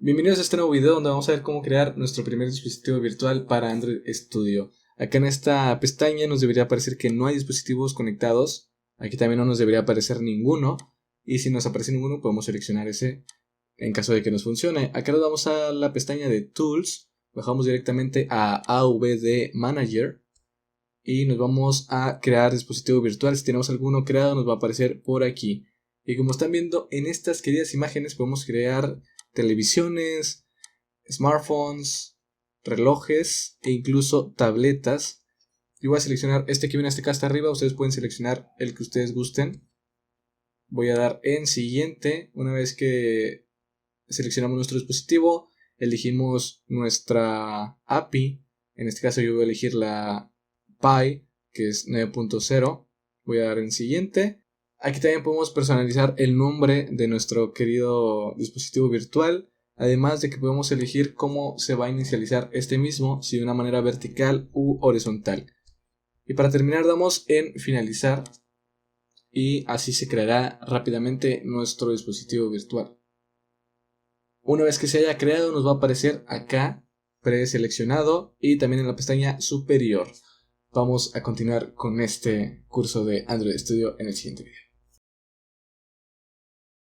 Bienvenidos a este nuevo video donde vamos a ver cómo crear nuestro primer dispositivo virtual para Android Studio. Acá en esta pestaña nos debería aparecer que no hay dispositivos conectados. Aquí también no nos debería aparecer ninguno. Y si nos aparece ninguno podemos seleccionar ese en caso de que nos funcione. Acá nos vamos a la pestaña de Tools. Bajamos directamente a AVD Manager. Y nos vamos a crear dispositivo virtual. Si tenemos alguno creado nos va a aparecer por aquí. Y como están viendo en estas queridas imágenes podemos crear televisiones, smartphones, relojes e incluso tabletas. Yo voy a seleccionar este que viene hasta acá hasta arriba. Ustedes pueden seleccionar el que ustedes gusten. Voy a dar en siguiente. Una vez que seleccionamos nuestro dispositivo, elegimos nuestra API. En este caso yo voy a elegir la Pi, que es 9.0. Voy a dar en siguiente. Aquí también podemos personalizar el nombre de nuestro querido dispositivo virtual. Además de que podemos elegir cómo se va a inicializar este mismo, si de una manera vertical u horizontal. Y para terminar damos en finalizar y así se creará rápidamente nuestro dispositivo virtual. Una vez que se haya creado nos va a aparecer acá preseleccionado y también en la pestaña superior. Vamos a continuar con este curso de Android Studio en el siguiente video.